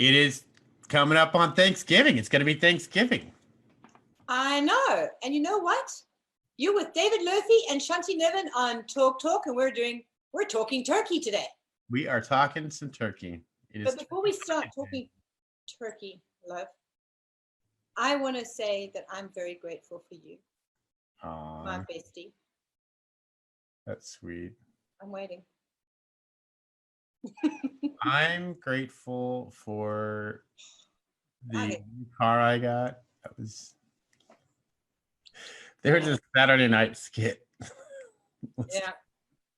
It is coming up on Thanksgiving. It's going to be Thanksgiving. I know. And you know what? You're with David Murphy and Shanti Nevin on Talk, and we're talking turkey today. We are talking some turkey. But before we start talking turkey, love, I want to say that I'm very grateful for you. My bestie. That's sweet. I'm waiting. I'm grateful for the car I got. They were just Saturday night skit. Yeah.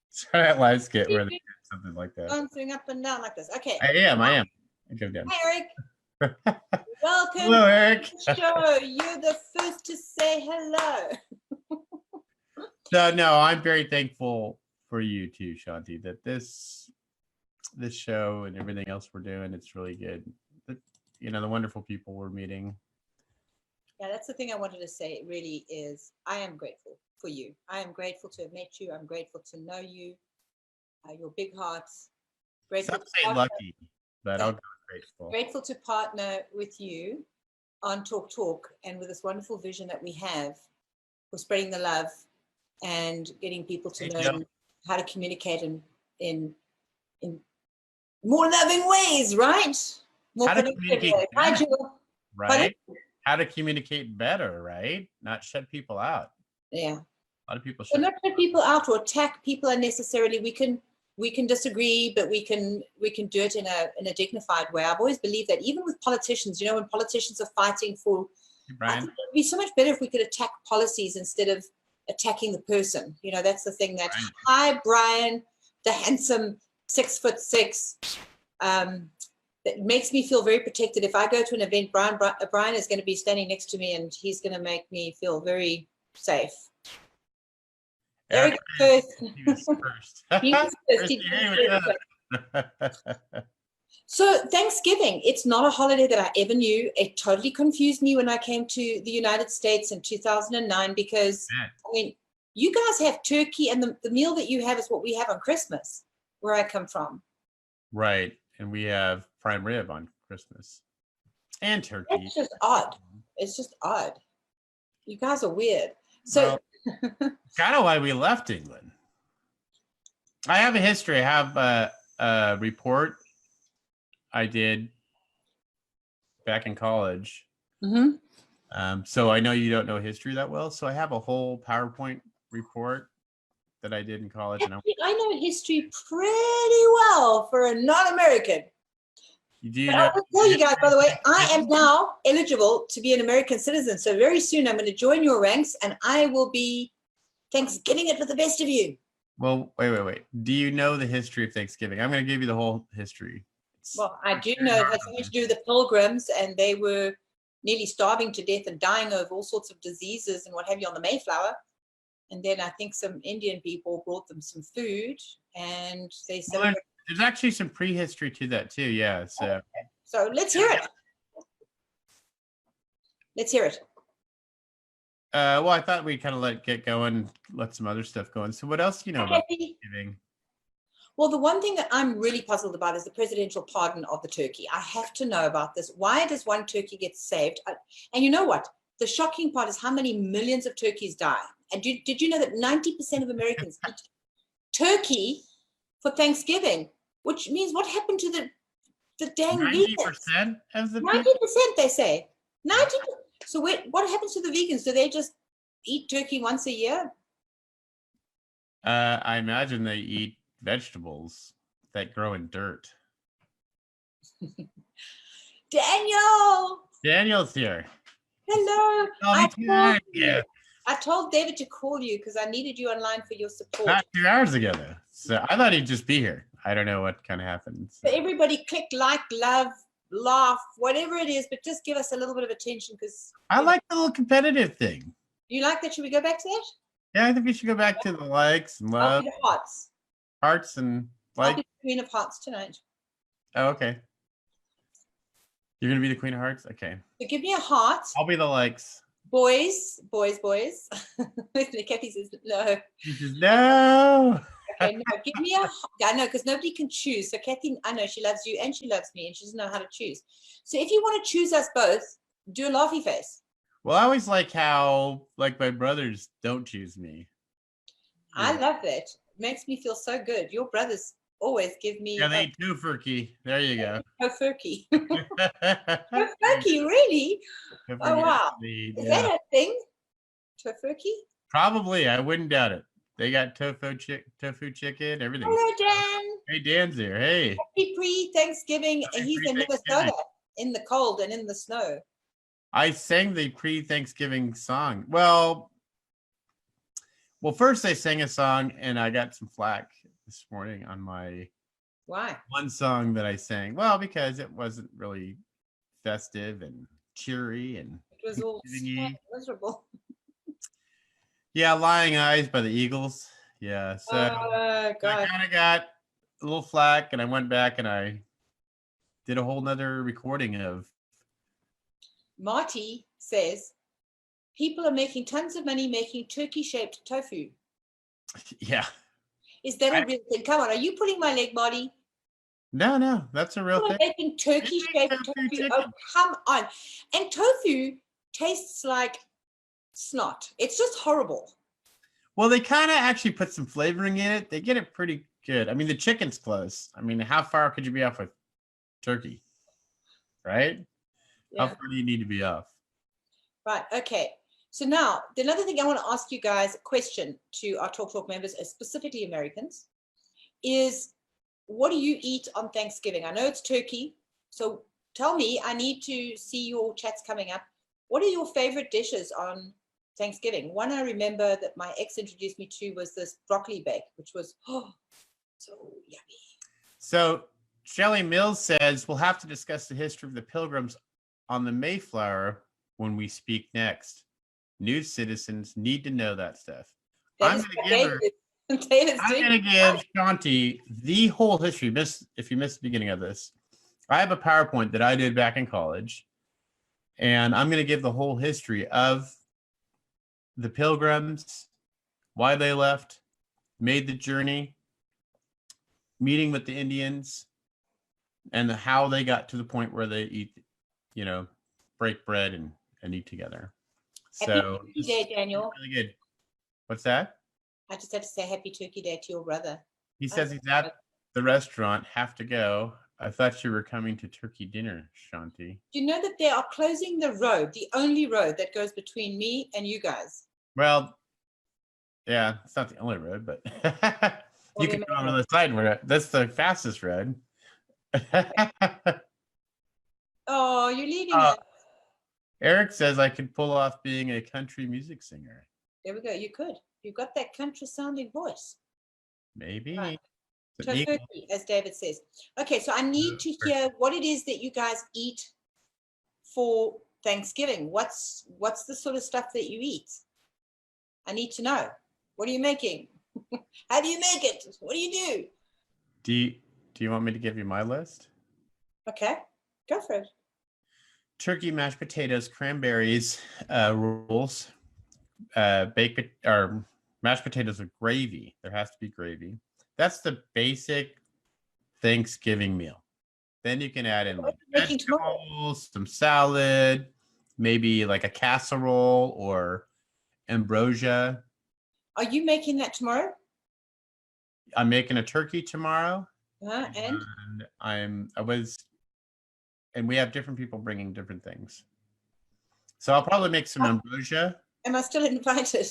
Saturday Night Live skit where they did something like that. Bouncing up and down like this. Okay. I am. I go down. Hi, Eric. Welcome. Hello, Eric. To the show. You're the first to say hello. So no, I'm very thankful for you too, Shanti, that this show and everything else we're doing, it's really good. The wonderful people we're meeting. Yeah, that's the thing I wanted to say. It really is. I am grateful for you. I am grateful to have met you. I'm grateful to know you. Your big hearts. Grateful. Some say lucky, but I'll go grateful. Grateful to partner with you on Talk, and with this wonderful vision that we have for spreading the love and getting people to learn how to communicate in more loving ways, right? More how to communicate better, right? How to communicate better, right? Not shut people out. Yeah. A lot of people should not shut people out or attack people unnecessarily. We can disagree, but we can do it in a dignified way. I've always believed that, even with politicians, when politicians are fighting for, I think it'd be so much better if we could attack policies instead of attacking the person. That's the thing that, hi, Brian, the handsome 6'6", that makes me feel very protected. If I go to an event, Brian is going to be standing next to me, and he's going to make me feel very safe. Eric first. He was first. So Thanksgiving, it's not a holiday that I ever knew. It totally confused me when I came to the United States in 2009 because, you guys have turkey, and the meal that you have is what we have on Christmas, where I come from. Right. And we have prime rib on Christmas and turkey. It's just odd. It's just odd. You guys are weird. So kind of why we left England. I have a history. I have a report I did back in college. Mm-hmm. So I know you don't know history that well. So I have a whole PowerPoint report that I did in college. Actually, I know history pretty well for a non-American. You do. I will tell you guys, by the way, I am now eligible to be an American citizen. So very soon I'm going to join your ranks, and I will be Thanksgiving it with the best of you. Well, wait. Do you know the history of Thanksgiving? I'm going to give you the whole history. Well, I do know it has something to do with the Pilgrims, and they were nearly starving to death and dying of all sorts of diseases and what have you on the Mayflower. And then I think some Indian people brought them some food, and they celebrated. There's actually some prehistory to that too. Yeah. So let's hear it. Well, I thought we'd kind of get going, let some other stuff go. So what else do you know about Thanksgiving? Well, the one thing that I'm really puzzled about is the presidential pardon of the turkey. I have to know about this. Why does one turkey get saved? And you know what? The shocking part is how many millions of turkeys die. And did you know that 90% of Americans eat turkey for Thanksgiving, which means what happened to the dang 90% of the 90%, they say. 90%. So what happens to the vegans? Do they just eat turkey once a year? I imagine they eat vegetables that grow in dirt. Daniel's here. Hello. Yeah. I told David to call you because I needed you online for your support. Not 2 hours ago, though. So I thought he'd just be here. I don't know what kind of happened. So everybody click, like, love, laugh, whatever it is, but just give us a little bit of attention because I like the little competitive thing. You like that? Should we go back to that? Yeah, I think we should go back to the likes and love. I'll be the hearts. Hearts and like. I'll be the queen of hearts tonight. Oh, okay. You're going to be the queen of hearts? Okay. So give me a heart. I'll be the likes. Boys. Kathy says no. She says no. Okay, no, give me I know, because nobody can choose. So Kathy, I know she loves you and she loves me and she doesn't know how to choose. So if you want to choose us both, do a laughy face. Well, I always like how like my brothers don't choose me. I love that. It makes me feel so good. Your brothers always give me Yeah, they eat tofurkey. There you go. tofurkey. Tofurkey, really? Oh, wow. Is that a thing? Tofurkey? Probably. I wouldn't doubt it. They got tofu chicken, everything. Hello, Dan. Hey, Dan's here. Hey. Happy pre-Thanksgiving. He's in Minnesota in the cold and in the snow. I sang the pre-Thanksgiving song. Well, first I sang a song and I got some flack this morning on my one song that I sang. Well, because it wasn't really festive and cheery and it was all miserable. Yeah, Lying Eyes by the Eagles. Yeah, so I kind of got a little flack and I went back and I did a whole nother recording of. Marty says people are making tons of money making turkey-shaped tofu. Yeah. Is that a real thing? Come on, are you pulling my leg, Marty? No, that's a real thing. Making turkey-shaped tofu. Oh, come on. And tofu tastes like snot. It's just horrible. Well, they kind of actually put some flavoring in it. They get it pretty good. I mean, the chicken's close. I mean, how far could you be off with turkey? Right? Yeah. How far do you need to be off? Right. Okay. So now, the other thing I want to ask you guys, a question to our Talk members, specifically Americans, is what do you eat on Thanksgiving? I know it's turkey. So tell me, I need to see your chats coming up. What are your favorite dishes on Thanksgiving? One I remember that my ex introduced me to was this broccoli bake, which was so yummy. So Shelley Mills says we'll have to discuss the history of the Pilgrims on the Mayflower when we speak next. New citizens need to know that stuff. I'm going to give Shanti the whole history. If you missed the beginning of this, I have a PowerPoint that I did back in college, and I'm going to give the whole history of the Pilgrims, why they left, made the journey, meeting with the Indians, and how they got to the point where they eat, break bread and eat together. So Happy Turkey Day, Daniel. Really good. What's that? I just had to say Happy Turkey Day to your brother. He says he's at the restaurant. Have to go. I thought you were coming to turkey dinner, Shanti. Do you know that they are closing the road, the only road that goes between me and you guys? Well, yeah, it's not the only road, but you can go on the other side where that's the fastest road. Oh, you're leaving us. Eric says I could pull off being a country music singer. There we go. You could. You've got that country sounding voice. Maybe. Right. Turkey, as David says. Okay, so I need to hear what it is that you guys eat for Thanksgiving. What's the sort of stuff that you eat? I need to know. What are you making? How do you make it? What do you do? Do you want me to give you my list? Okay, go for it. Turkey, mashed potatoes, cranberries, rolls, or mashed potatoes with gravy. There has to be gravy. That's the basic Thanksgiving meal. Then you can add in like vegetables, some salad, maybe like a casserole or ambrosia. Are you making that tomorrow? I'm making a turkey tomorrow. And we have different people bringing different things. So I'll probably make some ambrosia. Am I still invited?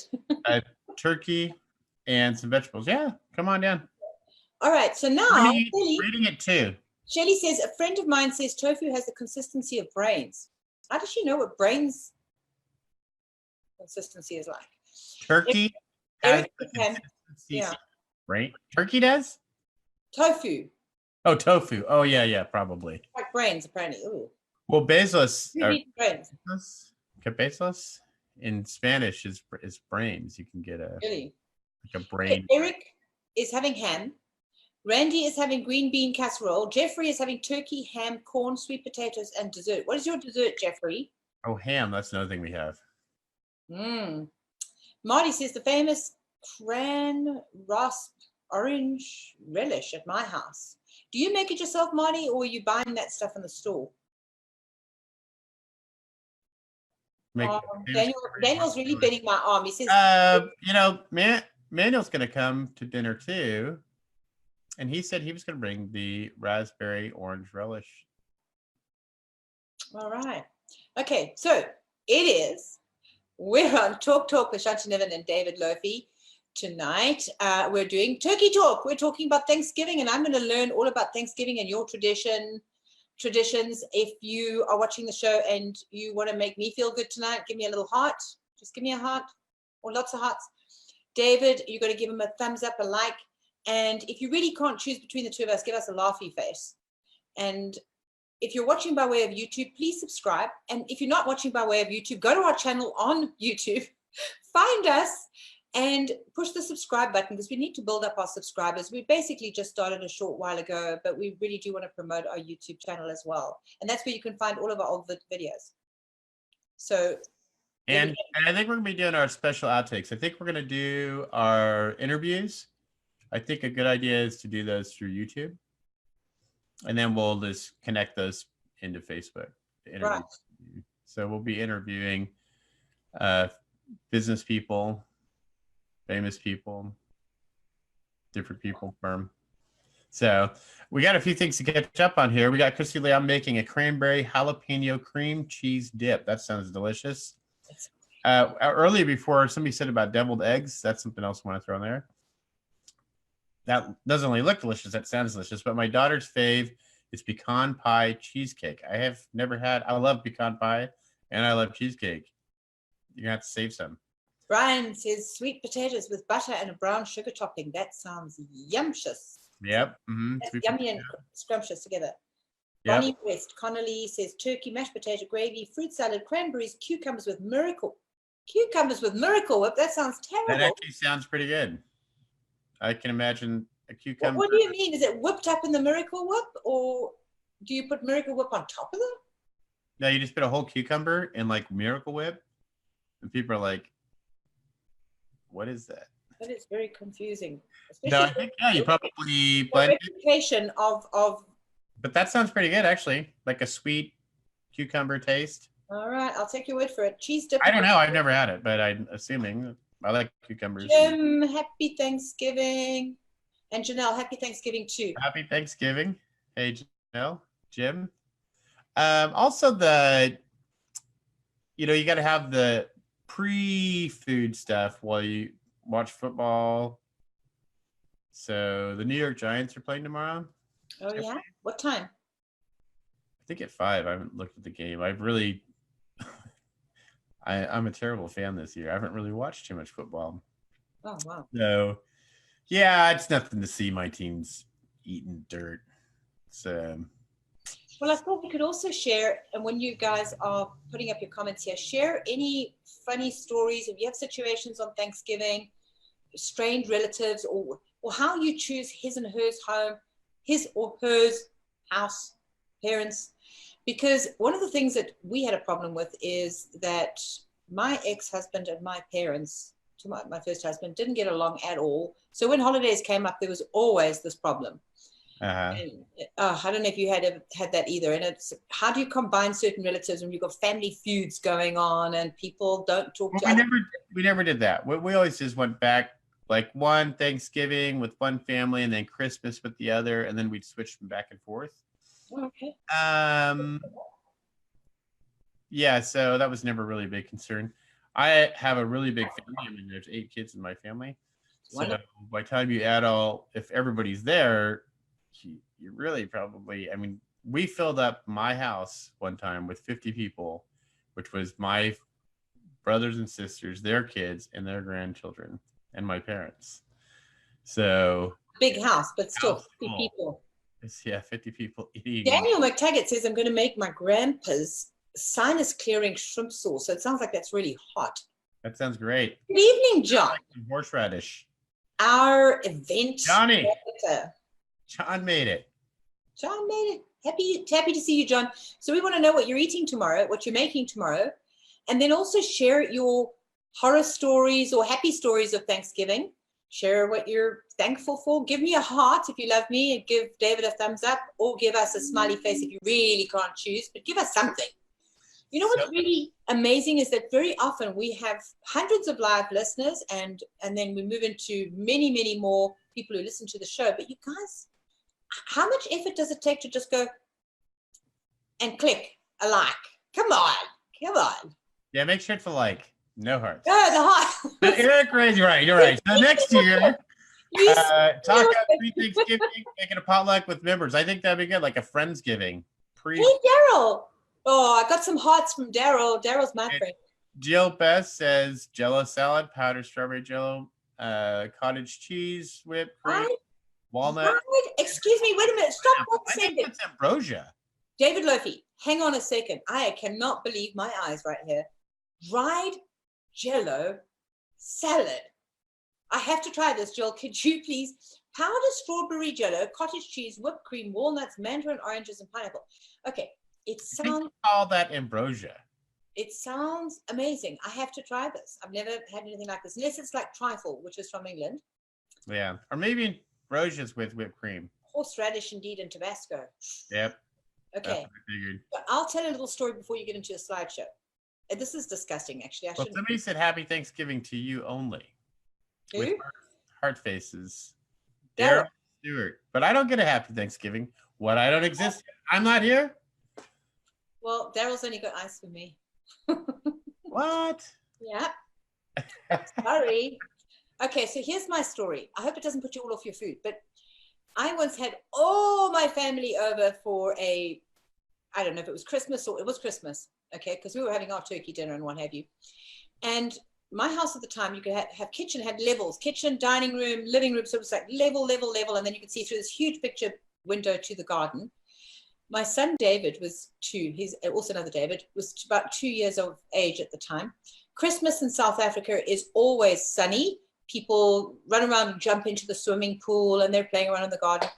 Turkey and some vegetables. Yeah, come on down. All right, so now reading it too. Shelley says a friend of mine says tofu has the consistency of brains. How does she know what brains consistency is like? Turkey has the consistency of brain. Turkey does? Tofu. Oh, tofu. Oh, yeah, probably. Like brains, apparently. Ooh. Well, bezos. Brains. Bezos in Spanish is brains. You can get really? Like a brain. Okay, Eric is having ham. Randy is having green bean casserole. Jeffrey is having turkey, ham, corn, sweet potatoes, and dessert. What is your dessert, Jeffrey? Oh, ham. That's another thing we have. Marty says the famous cran rasp orange relish at my house. Do you make it yourself, Marty, or are you buying that stuff in the store? Daniel's really bending my arm. He says, Manuel's going to come to dinner too. And he said he was going to bring the raspberry orange relish. All right. Okay, so we're on Talk with Shanti Niven and David Lofi. Tonight, we're doing Turkey Talk. We're talking about Thanksgiving, and I'm going to learn all about Thanksgiving and your traditions. If you are watching the show and you want to make me feel good tonight, give me a little heart. Just give me a heart or lots of hearts. David, you're going to give him a thumbs up, a like. And if you really can't choose between the two of us, give us a laughy face. And if you're watching by way of YouTube, please subscribe. And if you're not watching by way of YouTube, go to our channel on YouTube, find us, and push the subscribe button, because we need to build up our subscribers. We basically just started a short while ago, but we really do want to promote our YouTube channel as well. And that's where you can find all of our old videos. So, and I think we're going to be doing our special outtakes. I think we're going to do our interviews. I think a good idea is to do those through YouTube. And then we'll just connect those into Facebook. Right. So we'll be interviewing business people, famous people, different people from. So we got a few things to catch up on here. We got Christy Leon making a cranberry jalapeno cream cheese dip. That sounds delicious. Earlier before, somebody said about deviled eggs. That's something else I want to throw in there. That doesn't only look delicious, that sounds delicious. But my daughter's fave is pecan pie cheesecake. I have never had. I love pecan pie and I love cheesecake. You're going to have to save some. Brian says sweet potatoes with butter and a brown sugar topping. That sounds yumptious. Yep. Mm-hmm. That's yummy and scrumptious together. Yep. Bonnie West Connolly says turkey, mashed potato gravy, fruit salad, cranberries, cucumbers with Miracle. Cucumbers with Miracle Whip. That sounds terrible. That actually sounds pretty good. I can imagine a cucumber. What do you mean? Is it whipped up in the Miracle Whip, or do you put Miracle Whip on top of it? No, you just put a whole cucumber in like Miracle Whip, and people are like, "What is that?" That is very confusing. No, I think you probably blend reputation of. But that sounds pretty good, actually, like a sweet cucumber taste. All right, I'll take your word for it. Cheese dip. I don't know. I've never had it, but I'm assuming I like cucumbers. Jim, happy Thanksgiving. And Janelle, happy Thanksgiving too. Happy Thanksgiving. Hey, Janelle, Jim. Also, you got to have the pre-food stuff while you watch football. So the New York Giants are playing tomorrow. Oh, yeah? What time? I think at 5. I haven't looked at the game. I'm a terrible fan this year. I haven't really watched too much football. Oh, wow. So, yeah, it's nothing to see my team's eating dirt. So, well, I thought we could also share, and when you guys are putting up your comments here, share any funny stories. If you have situations on Thanksgiving, strained relatives, or how you choose his and hers home, his or hers house, parents. Because one of the things that we had a problem with is that my ex-husband and my parents, to my first husband, didn't get along at all. So when holidays came up, there was always this problem. And, I don't know if you had that either. And it's, how do you combine certain relatives when you've got family feuds going on and people don't talk to other people? We never did that. We always just went back, like one Thanksgiving with one family and then Christmas with the other, and then we'd switch them back and forth. Okay. Yeah, so that was never really a big concern. I have a really big family. I mean, there's 8 kids in my family. So by the time you add if everybody's there, you really probably, I mean, we filled up my house one time with 50 people, which was my brothers and sisters, their kids, and their grandchildren, and my parents. So big house, but still 50 people. Yeah, 50 people eating. Daniel McTaggart says, I'm going to make my grandpa's sinus clearing shrimp sauce. So it sounds like that's really hot. That sounds great. Good evening, John. Like horseradish. Our event. Johnny. John made it. John made it. Happy to see you, John. So we want to know what you're eating tomorrow, what you're making tomorrow, and then also share your horror stories or happy stories of Thanksgiving. Share what you're thankful for. Give me a heart if you love me, and give David a thumbs up, or give us a smiley face if you really can't choose, but give us something. You know what's really amazing is that very often we have hundreds of live listeners, and then we move into many, many more people who listen to the show. But you guys, how much effort does it take to just go and click a like? Come on. Yeah, make sure it's a like. No hearts. Oh, the heart. But Eric Ray's right. You're right. So next year, talk about pre-Thanksgiving, making a potluck with members. I think that'd be good, like a Friendsgiving. Hey, Daryl. Oh, I got some hearts from Daryl. Daryl's my friend. Jill Best says Jello salad, powdered strawberry Jello, cottage cheese, whipped cream, walnut. Excuse me, wait a minute. Stop 1 second. I think it's ambrosia. David Lofi, hang on a second. I cannot believe my eyes right here. Dried Jello salad. I have to try this, Jill. Could you please? Powdered strawberry Jello, cottage cheese, whipped cream, walnuts, mandarin oranges, and pineapple. Okay, it sounds. Call that ambrosia. It sounds amazing. I have to try this. I've never had anything like this, unless it's like trifle, which is from England. Yeah, or maybe ambrosias with whipped cream. Horseradish, indeed, and Tabasco. Yep. Okay. I'll tell a little story before you get into a slideshow. This is disgusting, actually. Well, somebody said Happy Thanksgiving to you only. Who? With heart faces. Daryl Stewart. But I don't get a Happy Thanksgiving. What? I don't exist? I'm not here? Well, Daryl's only got ice for me. What? Yeah. Sorry. Okay, so here's my story. I hope it doesn't put you all off your food, but I once had all my family over for I don't know if it was Christmas or it was Christmas, okay, because we were having our turkey dinner and what have you. And my house at the time, you could have kitchen, had levels, kitchen, dining room, living room, so it was like level, and then you could see through this huge picture window to the garden. My son David was 2. He's also another David, was about 2 years of age at the time. Christmas in South Africa is always sunny. People run around and jump into the swimming pool, and they're playing around in the garden.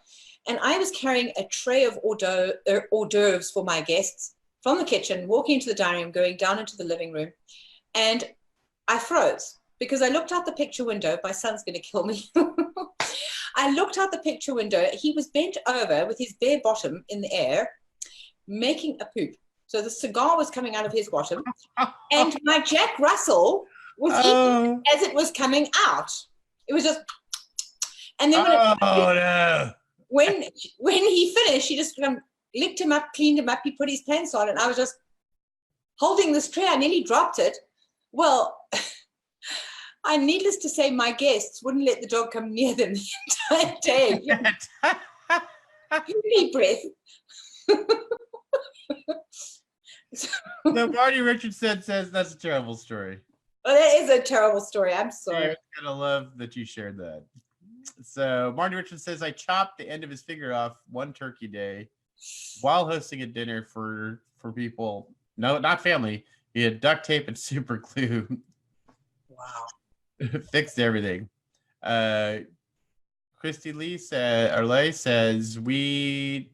And I was carrying a tray of hors d'oeuvres for my guests from the kitchen, walking into the dining room, going down into the living room. And I froze because I looked out the picture window. My son's going to kill me. I looked out the picture window. He was bent over with his bare bottom in the air, making a poop. So the cigar was coming out of his bottom. And my Jack Russell was eating as it was coming out. It was just, and then when he finished, he just licked him up, cleaned him up, he put his pants on, and I was just holding this tray. I nearly dropped it. Well, I'm needless to say, my guests wouldn't let the dog come near them the entire day. Deep breath. No, Marty Richardson says that's a terrible story. Well, that is a terrible story. I'm sorry. I'm gonna love that you shared that. So Marty Richardson says I chopped the end of his finger off one turkey day while hosting a dinner for people. No, not family. He had duct tape and super glue. Wow. Fixed everything. Christy Lee says we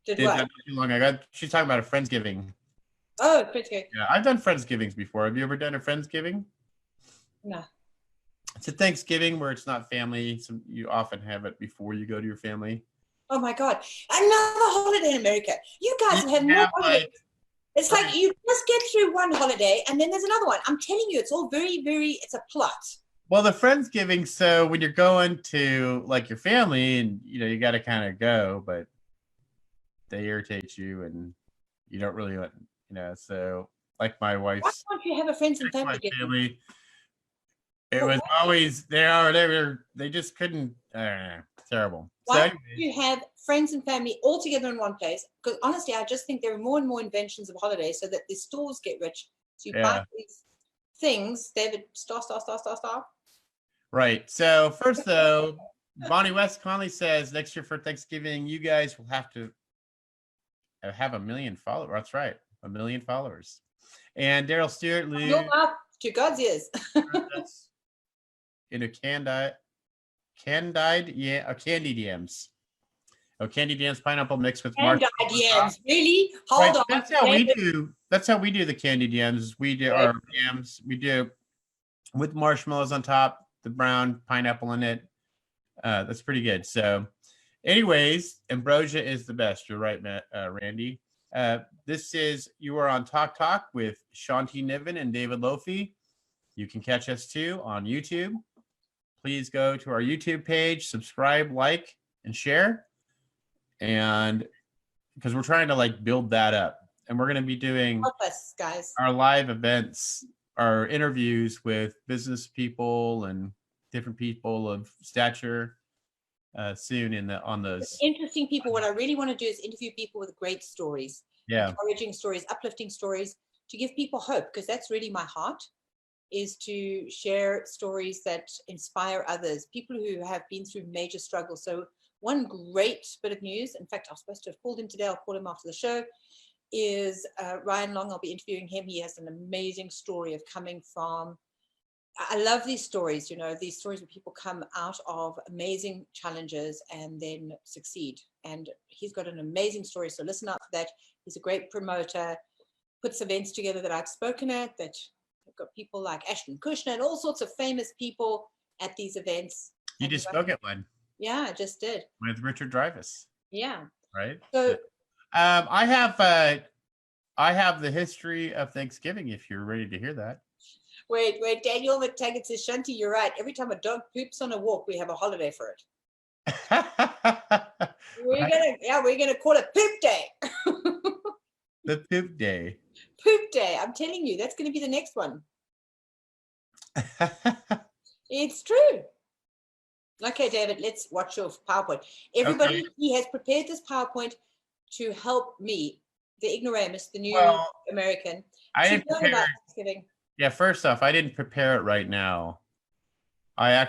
did what? that not too long ago. She's talking about a Friendsgiving. Oh, Friendsgiving. Yeah, I've done Friendsgivings before. Have you ever done a Friendsgiving? No. It's a Thanksgiving where it's not family. So you often have it before you go to your family. Oh my God. Another holiday in America. You guys have more holidays. It's like you just get through one holiday and then there's another one. I'm telling you, it's all very, very, it's a plot. Well, the Friendsgiving, so when you're going to like your family and, you got to kind of go, but they irritate you and you don't really want, so like my wife's. Why can't you have a friends and family? It was always, they just couldn't, terrible. Why don't you have friends and family all together in one place? Because honestly, I just think there are more and more inventions of holidays so that the stores get rich. So you buy these things, David, star. Right. So first though, Bonnie West Conley says next year for Thanksgiving, you guys will have to have 1 million followers. That's right. 1 million followers. And Daryl Stewart, Your mouth to God's ears. Candied yams. Candied yams, pineapple mixed with candied yams. Really? Hold on. That's how we do. That's how we do the candied yams. We do our yams. We do with marshmallows on top. the brown pineapple in it. That's pretty good. So anyways, ambrosia is the best. You're right, Randy. You are on Talk with Shanti Niven and David Lofi. You can catch us too on YouTube. Please go to our YouTube page, subscribe, like, and share. And because we're trying to like build that up, and we're going to be doing Help us, guys. our live events, our interviews with business people and different people of stature soon on those Interesting people. What I really want to do is interview people with great stories, encouraging stories, uplifting stories, to give people hope, because that's really my heart, is to share stories that inspire others, people who have been through major struggles. So one great bit of news, in fact, I was supposed to have called him today, I'll call him after the show, is Ryan Long. I'll be interviewing him. He has an amazing story of coming from, I love these stories, these stories where people come out of amazing challenges and then succeed. And he's got an amazing story. So listen out for that. He's a great promoter, puts events together that I've spoken at, that have got people like Ashton Kutcher and all sorts of famous people at these events. You just spoke at one. Yeah, I just did. With Richard Dreyfuss. Yeah. Right. So I have the history of Thanksgiving if you're ready to hear that. Wait, Daniel McTaggart says, Shanti, you're right. Every time a dog poops on a walk, we have a holiday for it. We're gonna call it Poop Day. The Poop Day. Poop Day. I'm telling you, that's gonna be the next one. It's true. Okay, David, let's watch your PowerPoint. Everybody, He has prepared this PowerPoint to help me, the ignoramus, the new American, I didn't learn about Thanksgiving. Yeah, first off, I didn't prepare it right now. I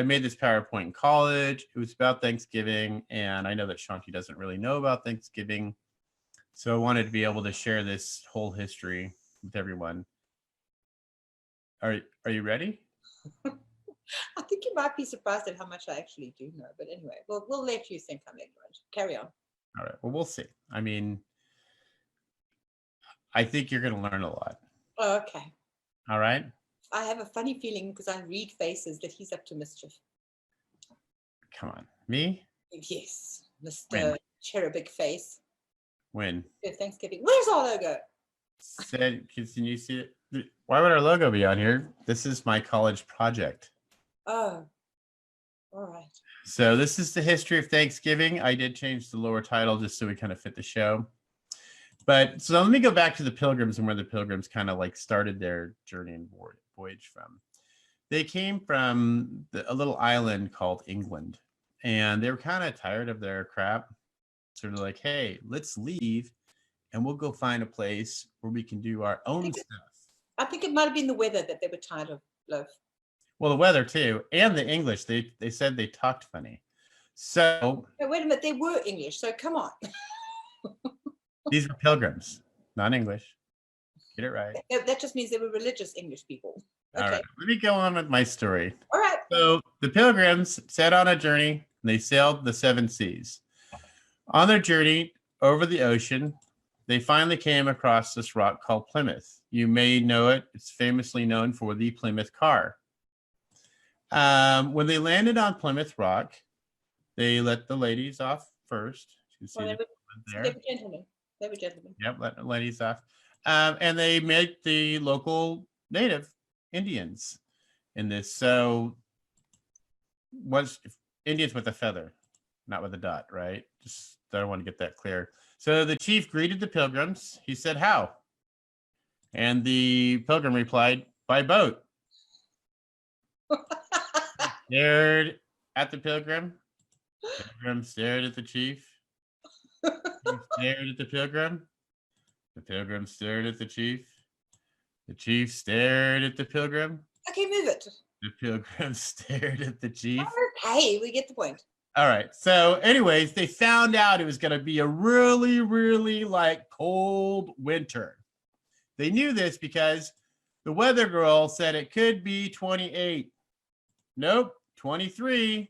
made this PowerPoint in college. It was about Thanksgiving, and I know that Shanti doesn't really know about Thanksgiving. So I wanted to be able to share this whole history with everyone. Are you ready? I think you might be surprised at how much I actually do know. But anyway, we'll let you think I'm ignorant. Carry on. All right. Well, we'll see. I mean, I think you're going to learn a lot. Oh, okay. All right. I have a funny feeling because I read faces that he's up to mischief. Come on. Me? Yes. Mr. Cherubic face. When? Thanksgiving. Where's our logo? Can you see it? Why would our logo be on here? This is my college project. Oh, all right. So this is the history of Thanksgiving. I did change the lower title just so we kind of fit the show. But so let me go back to the Pilgrims and where the Pilgrims kind of like started their journey and voyage from. They came from a little island called England, and they were kind of tired of their crap. Sort of like, hey, let's leave and we'll go find a place where we can do our own stuff. I think it might have been the weather that they were tired of, Love. Well, the weather too, and the English. They said they talked funny. So wait a minute, they were English, so come on. These were Pilgrims, not English. Get it right. That just means they were religious English people. Okay. All right, let me go on with my story. All right. So the Pilgrims set on a journey, and they sailed the 7 seas. On their journey over the ocean, they finally came across this rock called Plymouth. You may know it. It's famously known for the Plymouth car. When they landed on Plymouth Rock, they let the ladies off first. You can see they were gentlemen. They were gentlemen. Yep, let the ladies off. And they met the local native Indians in this. So Indians with a feather, not with a dot, right? Just I want to get that clear. So the chief greeted the Pilgrims. He said, "How?" And the Pilgrim replied, "By boat." Stared at the Pilgrim. Pilgrim stared at the chief. He stared at the Pilgrim. The Pilgrim stared at the chief. The chief stared at the Pilgrim. Okay, move it. The Pilgrim stared at the chief. Okay, we get the point. All right. So anyways, they found out it was going to be a really, really like cold winter. They knew this because the weather girl said it could be 28. Nope, 23.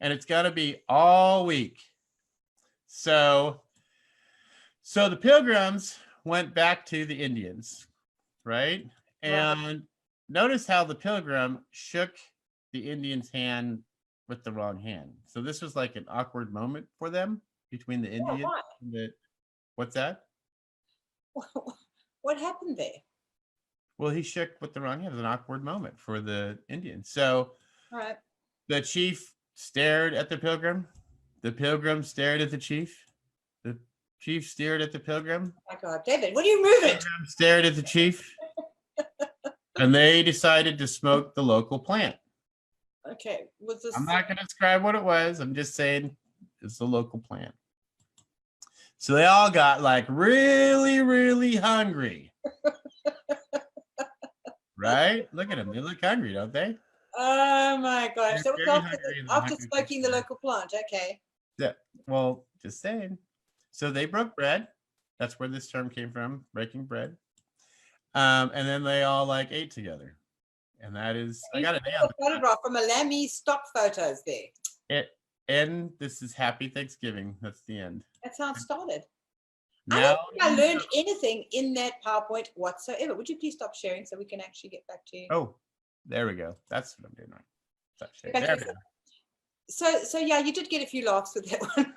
And it's going to be all week. So the Pilgrims went back to the Indians, right? And notice how the Pilgrim shook the Indian's hand with the wrong hand. So this was like an awkward moment for them between the Indians. why? What's that? What happened there? Well, he shook with the wrong hand. It was an awkward moment for the Indians. So All right. the chief stared at the pilgrim. The pilgrim stared at the chief. The chief stared at the pilgrim. Oh my God, David, what are you moving? Pilgrim stared at the chief. And they decided to smoke the local plant. Okay, was this? I'm not going to describe what it was. I'm just saying it's a local plant. So they all got like really, really hungry. Right? Look at them. They look hungry, don't they? Oh my gosh! They're That was very after, hungry and after hungry smoking the people. local plant. Okay. Yeah. Well, just saying. So they broke bread. That's where this term came from, breaking bread. And then they all like ate together. And that is, I got it down. Photograph from a Lammy stock photos there. And this is Happy Thanksgiving. That's the end. That's how it started. Now, I don't think I learned anything in that PowerPoint whatsoever. Would you please stop sharing so we can actually get back to you? oh, there we go. That's what I'm doing right. Stop sharing. Okay, There we go. So yeah, you did get a few laughs with that one.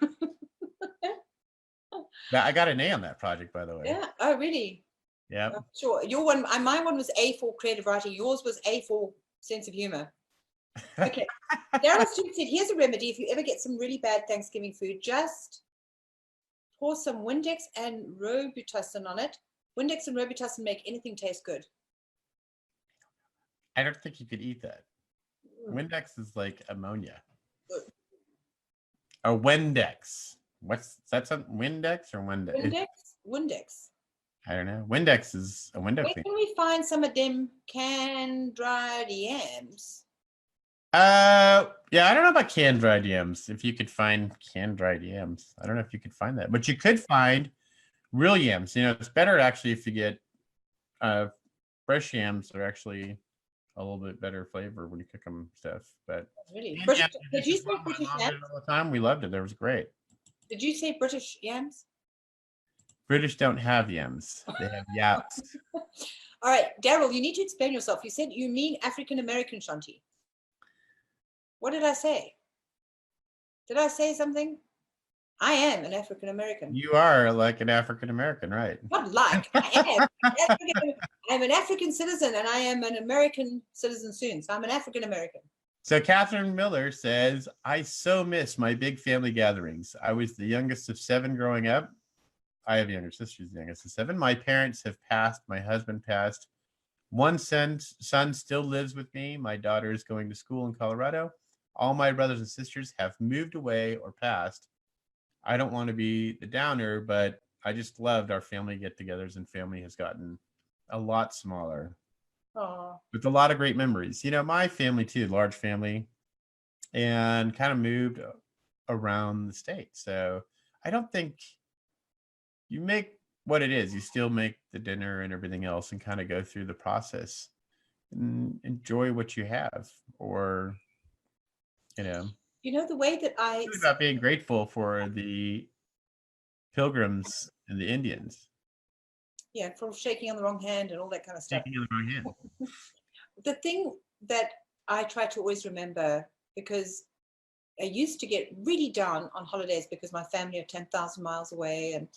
I got an A on that project, by the way. Yeah. Oh, really? Yeah. Oh, sure. Your one, my one was A for creative writing. Yours was A for sense of humor. Okay. Daryl Stewart said, here's a remedy. If you ever get some really bad Thanksgiving food, just pour some Windex and Robitussin on it. Windex and Robitussin make anything taste good. I don't think you could eat that. Windex is like ammonia. Or Windex. What's that? Something Windex or Windex? Windex. I don't know. Windex is a window Where thing. can we find some of them canned dried yams? Yeah, I don't know about canned dried yams. If you could find canned dried yams, I don't know if you could find that, but you could find real yams. You know, it's better actually if you get fresh yams. Are actually a little bit better flavor when you cook them stuff. But Really? canned yams, Did you say my British mom did yams? it all the time. We loved it. It was great. Did you say British yams? British don't have yams. They have yaps. All right, Daryl, you need to explain yourself. You said you mean African American, Shanti. What did I say? Did I say something? I am an African American. You are like an African American, right? Not like, I am. I'm an African citizen and I am an American citizen soon. So I'm an African American. So Catherine Miller says, I so miss my big family gatherings. I was the youngest of 7 growing up. I have a younger sister, she's the youngest of 7. My parents have passed. My husband passed. One son still lives with me. My daughter is going to school in Colorado. All my brothers and sisters have moved away or passed. I don't want to be the downer, but I just loved our family get-togethers, and family has gotten a lot smaller. Oh. With a lot of great memories. You know, my family too, large family, and kind of moved around the state. So I don't think you make what it is. You still make the dinner and everything else and kind of go through the process and enjoy what you have, or, you know. You know, the way that It's about being grateful for the Pilgrims and the Indians. Yeah, from shaking on the wrong hand and all that kind of stuff. Shaking on the wrong hand. The thing that I try to always remember, because I used to get really down on holidays because my family are 10,000 miles away, and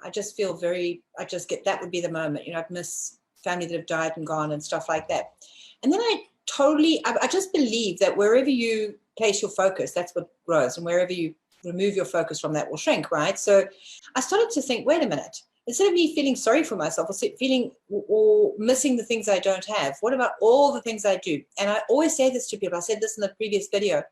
I just feel that would be the moment, you know, I'd miss family that have died and gone and stuff like that. And then I just believe that wherever you place your focus, that's what grows, and wherever you remove your focus from, that will shrink, right? So I started to think, wait a minute, instead of me feeling sorry for myself or missing the things I don't have, what about all the things I do? And I always say this to people. I said this in the previous video.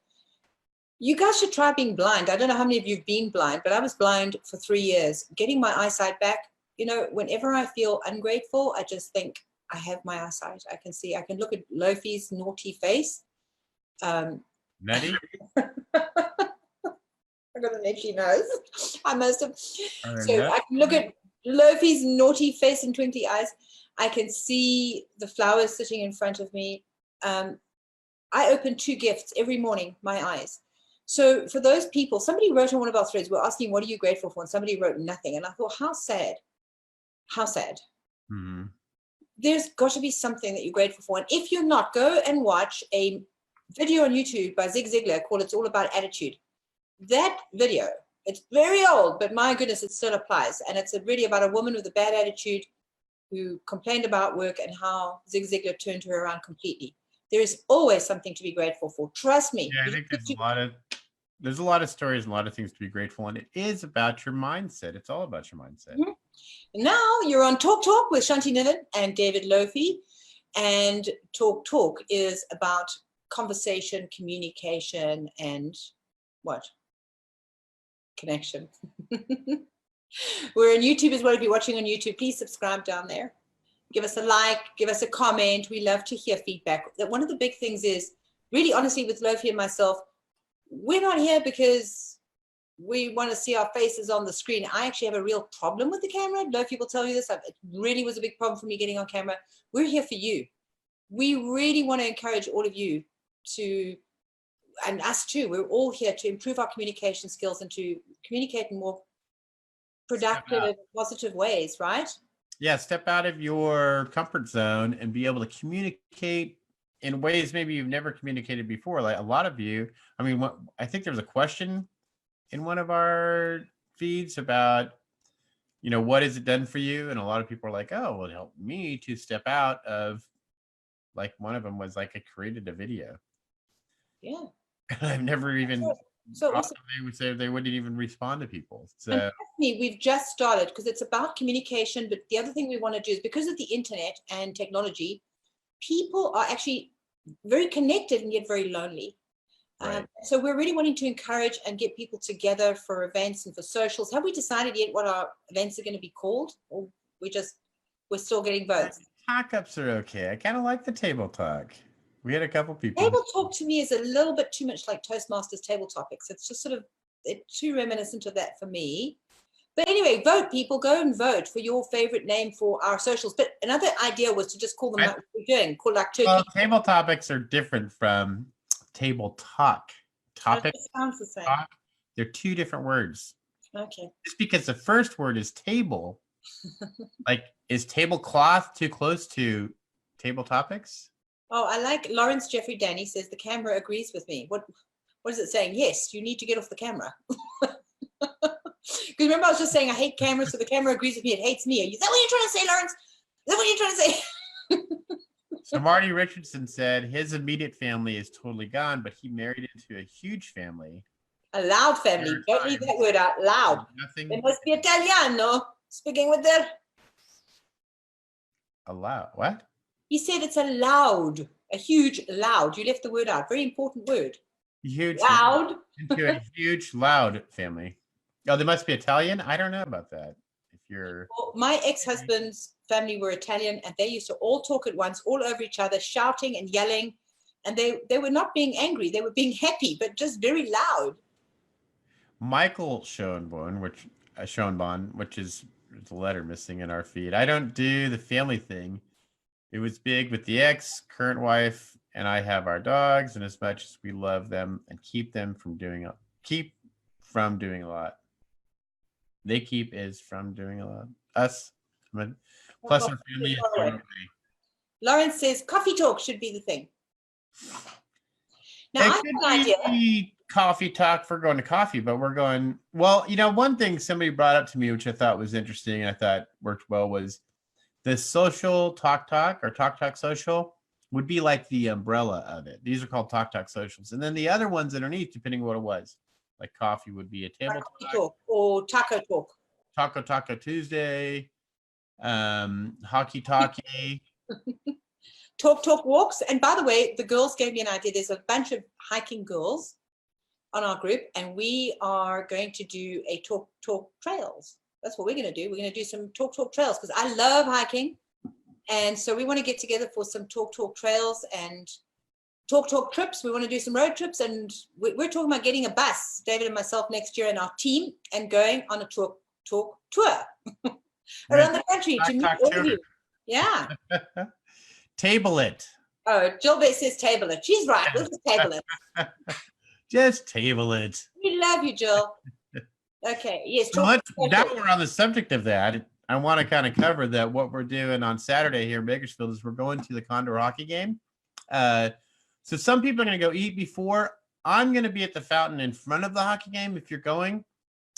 You guys should try being blind. I don't know how many of you have been blind, but I was blind for 3 years. Getting my eyesight back, you know, whenever I feel ungrateful, I just think I have my eyesight. I can see, I can look at Lofi's naughty face. Nettie? I got an itchy nose. I must have. So no. I can look at Lofi's naughty face and twinkly eyes. I can see the flowers sitting in front of me. I open 2 gifts every morning, my eyes. So for those people, somebody wrote on one of our threads, we're asking, what are you grateful for? And somebody wrote nothing. And I thought, how sad. How sad. Mm-hmm. there's got to be something that you're grateful for. And if you're not, go and watch a video on YouTube by Zig Ziglar called It's All About Attitude. That video, it's very old, but my goodness, it still applies. And it's a video about a woman with a bad attitude who complained about work and how Zig Ziglar turned her around completely. There is always something to be grateful for. Trust me. Yeah, I think there's a lot of stories and a lot of things to be grateful, and it is about your mindset. It's all about your mindset. Mm-hmm. Now you're on Talk Talk with Shanti Niven and David Lofi, and Talk is about conversation, communication, and what? Connection. We're on YouTube as well. If you're watching on YouTube, please subscribe down there. Give us a like, give us a comment. We love to hear feedback. One of the big things is, really honestly, with Lofi and myself, we're not here because we want to see our faces on the screen. I actually have a real problem with the camera. Lofi will tell you this. It really was a big problem for me getting on camera. We're here for you. We really want to encourage all of you to, and us too, we're all here to improve our communication skills and to communicate in more productive and positive ways, right? Yeah, step out of your comfort zone and be able to communicate in ways maybe you've never communicated before. Like a lot of you, I mean, I think there was a question in one of our feeds about, what has it done for you? And a lot of people are like, oh, well, it helped me to step out of, like, one of them was like, I created a video. Yeah. I've never even so they would say they wouldn't even respond to people. So we've just started because it's about communication. But the other thing we want to do is, because of the internet and technology, people are actually very connected and yet very lonely. Right. So we're really wanting to encourage and get people together for events and for socials. Have we decided yet what our events are going to be called? Or we're still getting votes? Talk-ups are okay. I kind of like the table talk. We had a couple people. Table talk to me is a little bit too much like Toastmasters table topics. It's just sort of too reminiscent of that for me. But anyway, vote, people. Go and vote for your favorite name for our socials. But another idea was to just call them like we're doing, call like turkey. Well, table topics are different from table talk. Topic sounds the same. Talk, they're two different words. Okay. Just because the first word is table, like, is tablecloth too close to table topics? Oh, I like Lawrence Jeffrey Danny says the camera agrees with me. What is it saying? Yes, you need to get off the camera. Because remember, I was just saying I hate cameras, so the camera agrees with me. It hates me. Is that what you're trying to say, Lawrence? Is that what you're trying to say? So Marty Richardson said his immediate family is totally gone, but he married into a huge family. A loud family. Don't leave that word out. Loud. It must be Italiano. Speaking with their. A loud what? He said it's a huge loud. You left the word out. Very important word. Huge loud. Into a huge loud family. Oh, they must be Italian? I don't know about that. If you're my ex-husband's family were Italian, and they used to all talk at once, all over each other, shouting and yelling. And they were not being angry. They were being happy, but just very loud. Michael Schoenborn, which is the letter missing in our feed. I don't do the family thing. It was big with the ex, current wife, and I have our dogs, and as much as we love them and keep from doing a lot. They keep is from doing a lot. Us, plus our family is going away. Lawrence says coffee talk should be the thing. Now, I have an idea. Coffee talk for going to coffee, but we're going, well, one thing somebody brought up to me, which I thought was interesting and I thought worked well, was the social talk or talk social would be like the umbrella of it. These are called talk socials. And then the other ones underneath, depending on what it was, like coffee would be a table talk or taco talk. Taco Tuesday, hockey talkie. Talk walks. And by the way, the girls gave me an idea. There's a bunch of hiking girls on our group, and we are going to do a talk trails. That's what we're going to do. We're going to do some talk trails because I love hiking. And so we want to get together for some talk trails and talk trips. We want to do some road trips, and we're talking about getting a bus, David and myself, next year, and our team, and going on a talk tour around the country to meet all of you. Yeah. Table it. Oh, Jill Bay says table it. She's right. Let's just table it. Just table it. We love you, Jill. Okay. Yes. So now we're on the subject of that. I want to kind of cover that what we're doing on Saturday here in Bakersfield is we're going to the Condor hockey game. So some people are going to go eat before. I'm going to be at the fountain in front of the hockey game if you're going.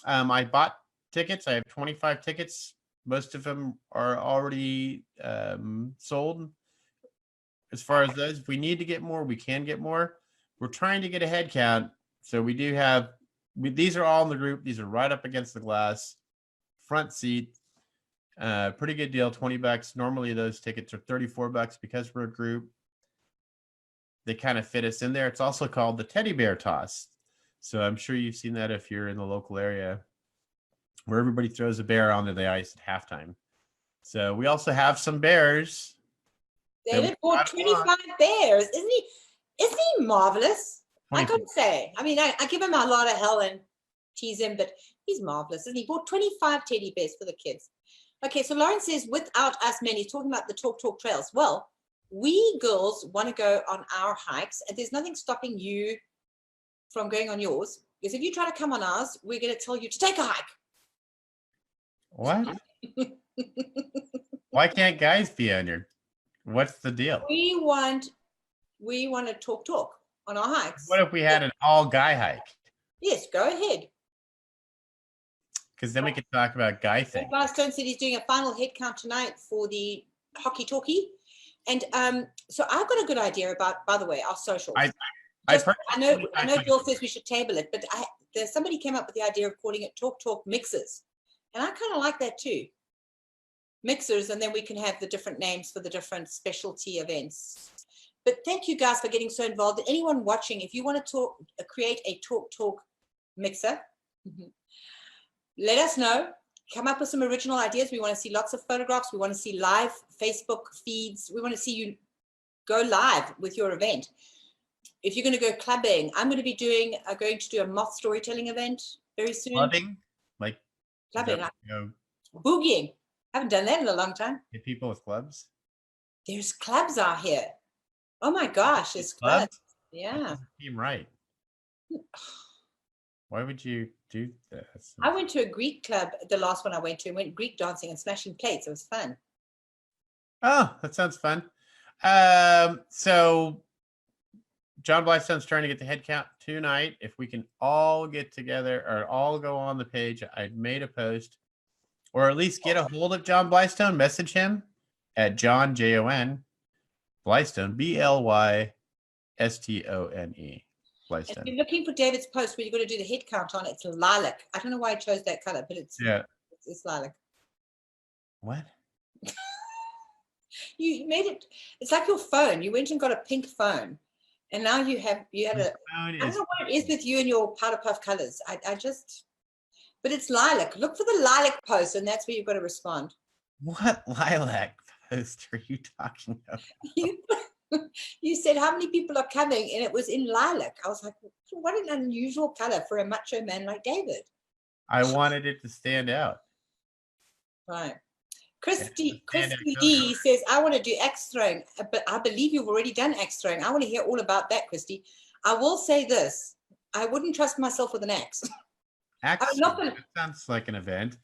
I bought tickets. I have 25 tickets. Most of them are already sold. As far as those, if we need to get more, we can get more. We're trying to get a head count. So we do have, these are all in the group. These are right up against the glass. Front seat. Pretty good deal, $20. Normally those tickets are $34 because we're a group. They kind of fit us in there. It's also called the teddy bear toss. So I'm sure you've seen that if you're in the local area, where everybody throws a bear onto the ice at halftime. So we also have some bears. David bought 25 bears. Isn't he marvelous? 24. I couldn't say. I mean, I give him a lot of hell and tease him, but he's marvelous. And he bought 25 teddy bears for the kids. Okay, so Lauren says, without us men, he's talking about the Talk trails. Well, we girls want to go on our hikes, and there's nothing stopping you from going on yours. Because if you try to come on ours, we're going to tell you to take a hike. What? Why can't guys be on your? What's the deal? We want to talk on our hikes. What if we had an all-guy hike? Yes, go ahead. Because then we could talk about guy things. Stone said he's doing a final head count tonight for the hockey talkie. And so I've got a good idea about, by the way, our socials. I know Bill says we should table it, but somebody came up with the idea of calling it Talk Mixers. And I kind of like that too. Mixers, and then we can have the different names for the different specialty events. But thank you guys for getting so involved. Anyone watching, if you want to create a talk mixer, let us know. Come up with some original ideas. We want to see lots of photographs. We want to see live Facebook feeds. We want to see you go live with your event. If you're going to go clubbing, I'm going to do a moth storytelling event very soon. Clubbing? Clubbing. Boogieing. I haven't done that in a long time. Get people with clubs? There's clubs out here. Oh my gosh, there's clubs. Yeah. Seem right. Why would you do this? I went to a Greek club, the last one I went to, and went Greek dancing and smashing plates. It was fun. Oh, that sounds fun. So John Blystone's trying to get the head count tonight. If we can all get together or all go on the page, I made a post, or at least get a hold of John Blystone, message him at John, Jon, Blystone, Blystone. If you're looking for David's post where you're going to do the head count on, it's lilac. I don't know why I chose that color, but it's lilac. What? You made it. It's like your phone. You went and got a pink phone, and now you had a. I don't know what it is with you and your powder puff colors. But it's lilac. Look for the lilac post, and that's where you've got to respond. What lilac post are you talking about? You said how many people are coming, and it was in lilac. I was like, what an unusual color for a macho man like David. I wanted it to stand out. Right. Christy E says, I want to do axe throwing, but I believe you've already done axe throwing. I want to hear all about that, Christy. I will say this. I wouldn't trust myself with an axe. Axe throwing, that sounds like an event.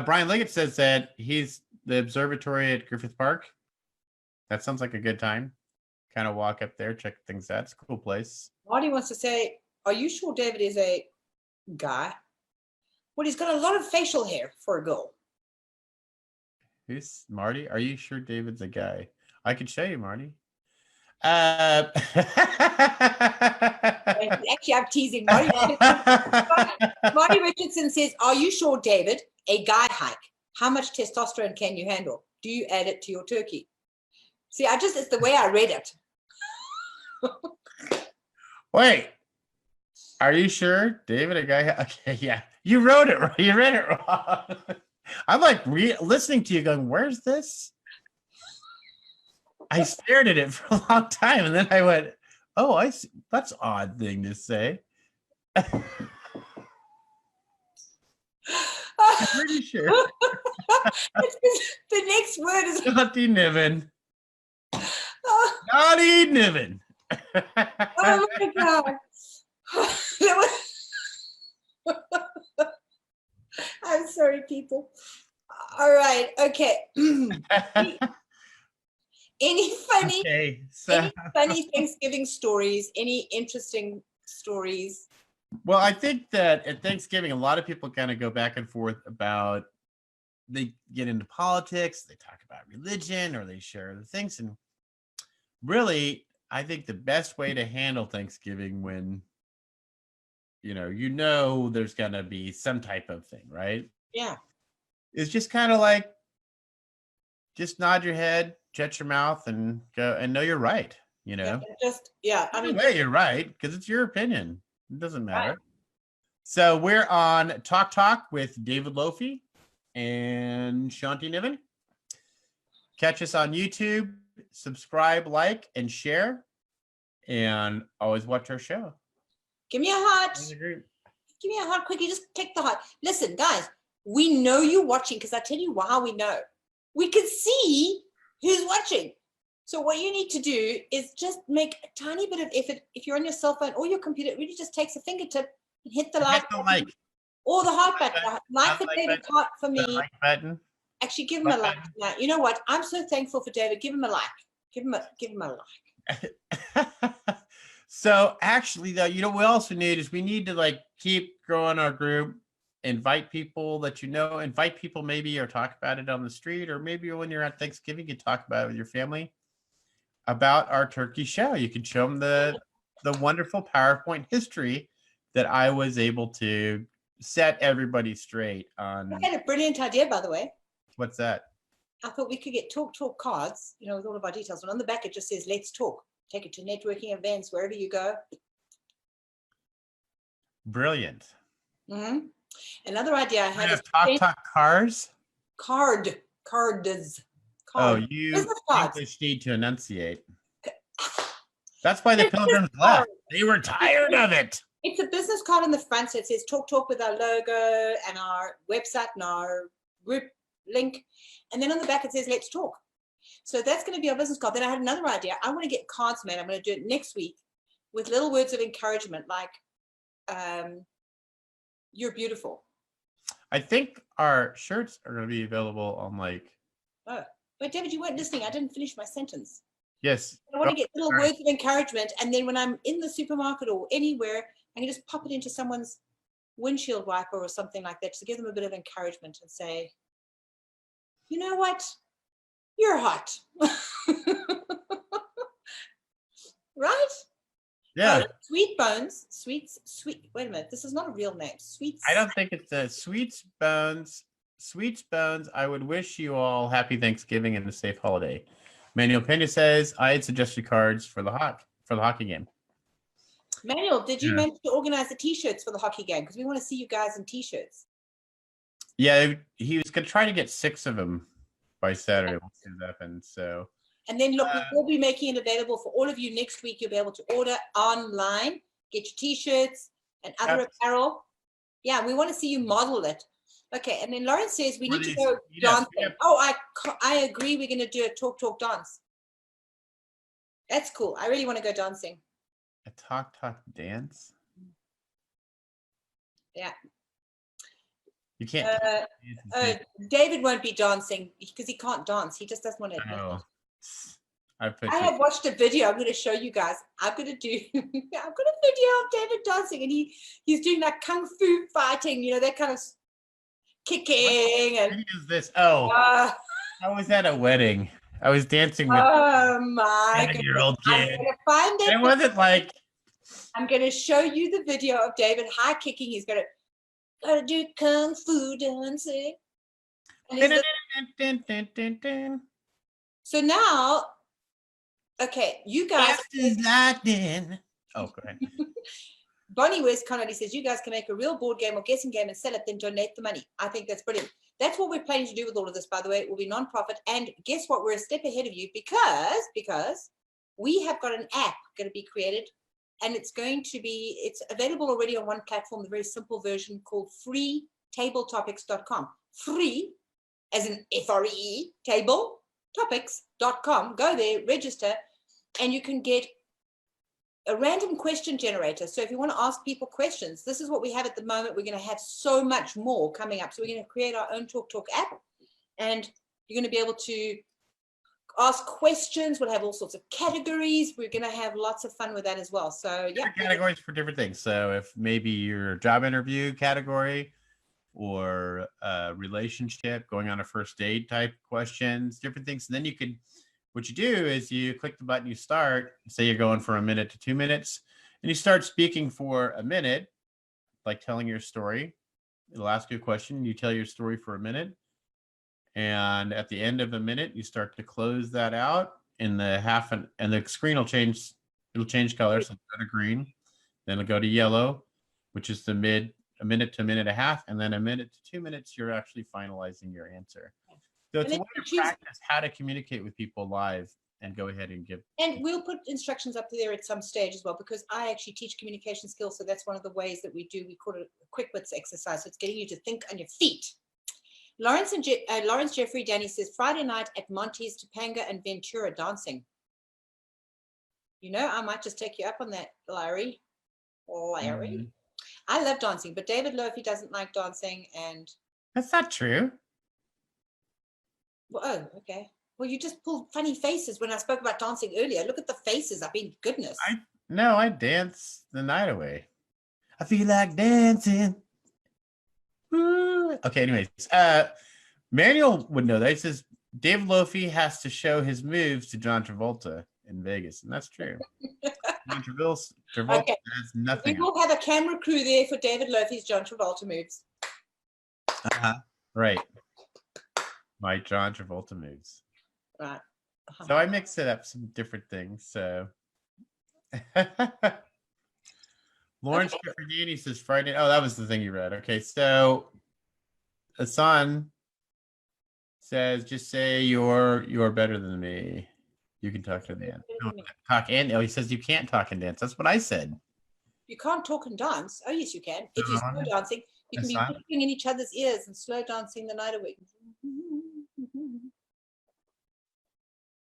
Brian Liggett says that he's the observatory at Griffith Park. That sounds like a good time. Kind of walk up there, check things out. It's a cool place. Marty wants to say, are you sure David is a guy? Well, he's got a lot of facial hair for a girl. Who's Marty? Are you sure David's a guy? I could show you, Marty. Actually, I'm teasing Marty. Marty Richardson says, are you sure, David, a guy hike? How much testosterone can you handle? Do you add it to your turkey? See, it's the way I read it. Wait, are you sure, David, a guy? Okay, yeah, you wrote it right. You read it wrong. I'm like listening to you going, where's this? I stared at it for a long time, and then I went, oh, I see. That's an odd thing to say. I'm pretty sure. The next word is Naughty Niven. Naughty Niven. Oh my God. I'm sorry, people. All right. Okay. Any funny, Okay, any funny Thanksgiving stories? Any interesting stories? well, I think that at Thanksgiving, a lot of people kind of go back and forth about, they get into politics, they talk about religion, or they share the things. And really, I think the best way to handle Thanksgiving when there's gonna be some type of thing, right? Yeah. Is just kind of like, just nod your head, shut your mouth, and go, and know you're right. I mean, Way you're right, because it's your opinion. It doesn't matter. Right. So we're on Talk with David Lofi and Shanti Niven. Catch us on YouTube, subscribe, like, and share, and always watch our show. Give me a heart. Give me a heart quickly. Just click the heart. Listen, guys, we know you're watching, because I tell you how we know. We can see who's watching. So what you need to do is just make a tiny bit of effort. If you're on your cell phone or your computer, it really just takes a fingertip and hit the like button or the heart button. Like for David, heart for me. Like button. Actually, give him a like. Now, you know what? I'm so thankful for David. Give him a like. Give him a like. So actually, though, we also need is we need to keep growing our group. Invite people that invite people maybe, or talk about it on the street, or maybe when you're at Thanksgiving, you talk about it with your family about our turkey show. You can show them the wonderful PowerPoint history that I was able to set everybody straight on. I had a brilliant idea, by the way. What's that? I thought we could get talk cards, with all of our details. And on the back, it just says, let's talk. Take it to networking events, wherever you go. Brilliant. Mm-hmm. Another idea I had is talk cars. Cards. Oh, you English need to enunciate. That's why the Pilgrims left. They were tired of it. It's a business card on the front, so it says talk with our logo and our website and our group link. And then on the back, it says let's talk. So that's going to be our business card. Then I had another idea. I want to get cards made. I'm going to do it next week with little words of encouragement, like you're beautiful. I think our shirts are going to be available on Oh, but David, you weren't listening. I didn't finish my sentence. Yes. I want to get little words of encouragement, and then when I'm in the supermarket or anywhere, I can just pop it into someone's windshield wiper or something like that to give them a bit of encouragement and say, you know what? You're hot. Right? Yeah. Sweet Bones. Sweet. Wait a minute. This is not a real name. Sweets. I don't think it's a Sweets Bones. Sweets Bones. I would wish you all happy Thanksgiving and a safe holiday. Manuel Pena says I had suggested cards for the hockey game. Manuel, did you manage to organize the T-shirts for the hockey game? Because we want to see you guys in T-shirts. Yeah, he was gonna try to get 6 of them by Saturday. We'll see what happens. So. And then look, we will be making it available for all of you next week. You'll be able to order online, get your T-shirts and other apparel. Yeah, we want to see you model it. Okay, and then Lauren says we need to go dancing. Oh, I agree. We're going to do a talk dance. That's cool. I really want to go dancing. A talk dance? Yeah. You can't. David won't be dancing because he can't dance. He just doesn't want to admit it. I have watched a video. I'm going to show you guys. I've got a video of David dancing, and he's doing that kung fu fighting, that kind of kicking. And what is this? Oh, I was at a wedding. I was dancing with my 7-year-old kid. I'm going to find it. It wasn't like. I'm going to show you the video of David high kicking. He's going to do kung fu dancing. So now, okay, you guys. Oh, go ahead. Bonnie West Connolly says you guys can make a real board game or guessing game and sell it, then donate the money. I think that's brilliant. That's what we're planning to do with all of this, by the way. It will be non-profit. And guess what? We're a step ahead of you because we have got an app going to be created, and it's available already on one platform, the very simple version called freetabletopics.com. Free, as in F-R-E, tabletopics.com. Go there, register, and you can get a random question generator. So if you want to ask people questions, this is what we have at the moment. We're going to have so much more coming up. So we're going to create our own Talk app. And you're going to be able to ask questions. We'll have all sorts of categories. We're going to have lots of fun with that as well. So yeah, categories for different things. So if maybe your job interview category or relationship, going on a first date type questions, different things. And then you could, what you do is you click the button, you start, say you're going for 1 minute to 2 minutes, and you start speaking for a minute, like telling your story. It'll ask you a question, you tell your story for a minute. And at the end of a minute, you start to close that out in the and the screen will change. It'll change colors, so go to green, then it'll go to yellow, which is a minute to a minute and a half, and then 1 minute to 2 minutes, you're actually finalizing your answer. So it's a way to practice how to communicate with people live and go ahead and give. And we'll put instructions up there at some stage as well, because I actually teach communication skills. So that's one of the ways that we do. We call it a quick wits exercise. So it's getting you to think on your feet. Lawrence Jeffrey Danny says Friday night at Monty's, Topanga and Ventura dancing. You know, I might just take you up on that, Larry. Mm-hmm. I love dancing, but David Lofi doesn't like dancing, and that's not true. Well, oh, okay. Well, you just pulled funny faces when I spoke about dancing earlier. Look at the faces. I mean, goodness. I dance the night away. I feel like dancing. Woo. Okay, anyways. Manuel would know that. He says David Lofi has to show his moves to John Travolta in Vegas. And that's true. John Travolta okay. has nothing. We will have a camera crew there for David Lofi's John Travolta moves. Right. My John Travolta moves. Right. So I mixed it up some different things. So Lawrence Jeffrey says Friday. Oh, that was the thing you read. Okay, so Hassan says, just say you're better than me. You can talk and dance. Talk and he says you can't talk and dance. That's what I said. You can't talk and dance. Oh yes, you can. If you're slow dancing, you can be whispering in each other's ears and slow dancing the night away.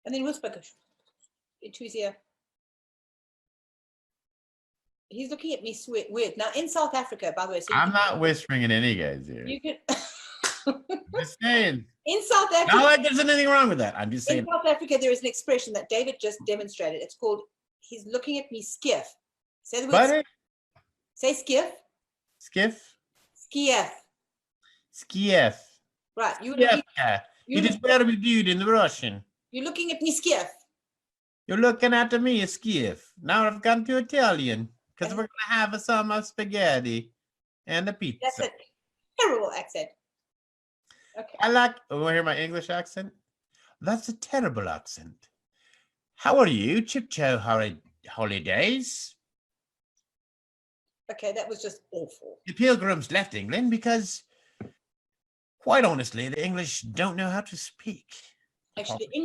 And then whisper into his ear. He's looking at me weird. Now in South Africa, by the way. So I'm not whispering in any guy's ear. You can. Just saying. In South Africa. Not like there's anything wrong with that. I'm just saying. In South Africa, there is an expression that David just demonstrated. It's called, he's looking at me skiff. Say the word. But say skiff. Skiff. Skiff. Skiff. Right. It is better viewed in the Russian. You're looking at me skiff. You're looking at me a skiff. Now I've gone to Italian because we're going to have some spaghetti and a pizza. That's a terrible accent. Okay. Want to hear my English accent? That's a terrible accent. How are you, Chipcho holidays? Okay, that was just awful. The Pilgrims left England because, quite honestly, the English don't know how to speak. Actually, the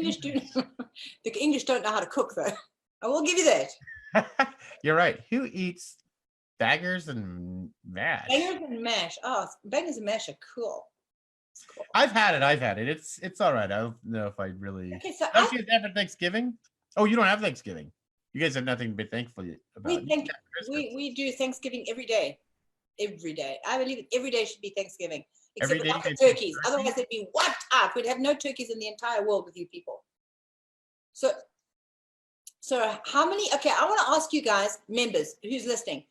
English don't know how to cook, though. I will give you that. You're right. Who eats bangers and mash? Bangers and mash. Oh, bangers and mash are cool. Cool. I've had it. It's all right. I don't know if I really. Okay, so don't you have Thanksgiving? Oh, you don't have Thanksgiving. You guys have nothing to be thankful about. We do Thanksgiving every day. Every day. I believe every day should be Thanksgiving. Except without the turkeys. Otherwise, they'd be wiped out. We'd have no turkeys in the entire world with you people. So how many? Okay, I want to ask you guys, members, who's listening,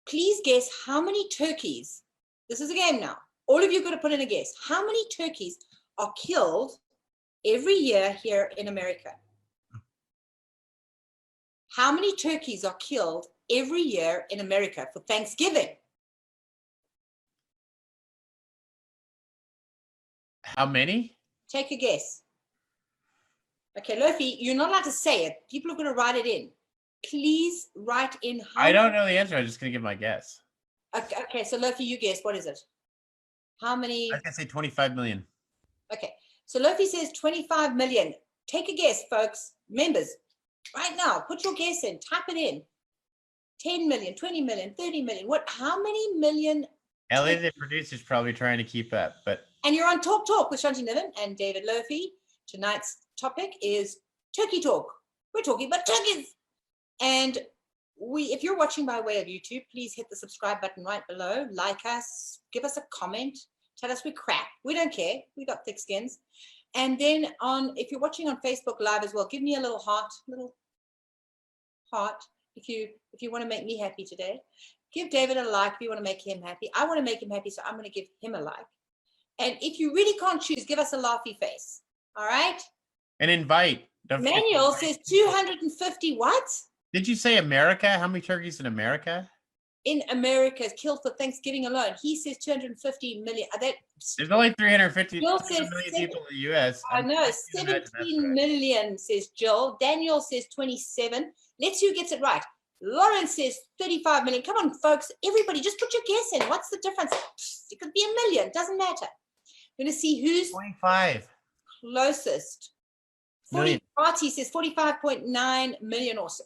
please guess how many turkeys. This is a game now. All of you got to put in a guess. How many turkeys are killed every year here in America? How many turkeys are killed every year in America for Thanksgiving? How many? Take a guess. Okay, Lofi, you're not allowed to say it. People are going to write it in. Please write in. I don't know the answer. I'm just going to give my guess. Okay, so Lofi, you guess. What is it? How many? I can say 25 million. Okay, so Lofi says 25 million. Take a guess, folks. Members, right now, put your guess in. Type it in. 10 million, 20 million, 30 million. What? How many million? Ellie, the producer's probably trying to keep up, but. And you're on Talk with Shanti Niven and David Lofi. Tonight's topic is Turkey Talk. We're talking about turkeys. And if you're watching by way of YouTube, please hit the subscribe button right below. Like us, give us a comment. Tell us we're crap. We don't care. We got thick skins. And then if you're watching on Facebook Live as well, give me a little heart, if you want to make me happy today. Give David a like if you want to make him happy. I want to make him happy, so I'm going to give him a like. And if you really can't choose, give us a laughy face. All right? And invite. Manuel says 250 what? Did you say America? How many turkeys in America? In America is killed for Thanksgiving alone. He says 250 million. There's only 350 Jill million says people in the U.S. I know, 17 million, says Jill. Daniel says 27. Let's see who gets it right. Lauren says 35 million. Come on, folks. Everybody, just put your guess in. What's the difference? It could be a million. Doesn't matter. We're going to see who's 25 closest. 40. Marty says 45.9 million or so.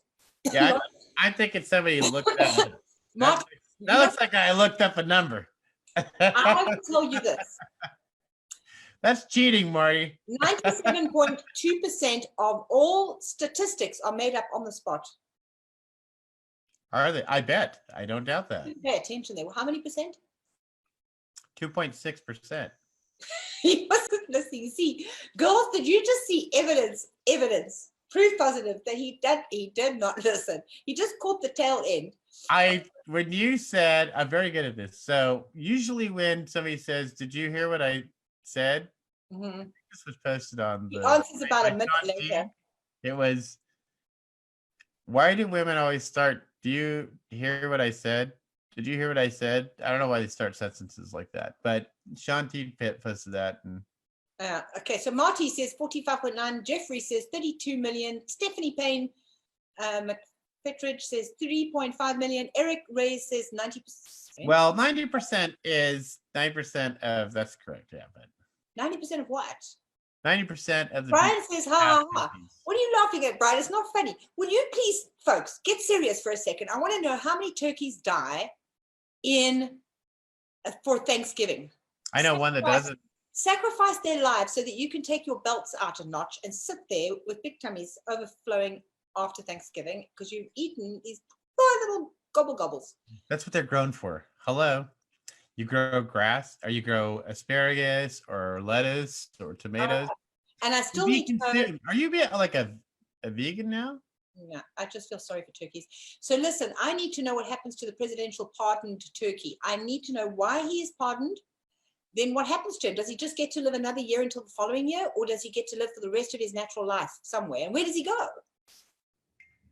Yeah, I think it's somebody looked that up. That looks like I looked up a number. I will tell you this. That's cheating, Marty. 97.2% of all statistics are made up on the spot. Are they? I bet. I don't doubt that. Pay attention there. Well, how many percent? 2.6%. He wasn't listening. See, girls, did you just see evidence, proof positive that he did not listen. He just caught the tail end. When you said, I'm very good at this. So usually when somebody says, did you hear what I said? Mm-hmm. This was posted on the answer's about a minute later. It was, why do women always start, do you hear what I said? Did you hear what I said? I don't know why they start sentences like that, but Shanti posted that. And okay, so Marty says 45.9. Jeffrey says 32 million. Stephanie Payne McFetridge says 3.5 million. Eric Ray says 90%. Well, 90% is 9% of, that's correct, yeah, but 90% of what? 90% of the Brian says, ha, ha. What are you laughing at, Brian? It's not funny. Will you please, folks, get serious for a second? I want to know how many turkeys die for Thanksgiving. I know one that doesn't. Sacrifice their lives so that you can take your belts out a notch and sit there with big tummies overflowing after Thanksgiving because you've eaten these poor little gobbles. That's what they're grown for. Hello. You grow grass, or you grow asparagus, or lettuce, or tomatoes. And I still need to know. Are you like a vegan now? No, I just feel sorry for turkeys. So listen, I need to know what happens to the presidential pardoned turkey. I need to know why he is pardoned. Then what happens to him? Does he just get to live another year until the following year? Or does he get to live for the rest of his natural life somewhere? And where does he go?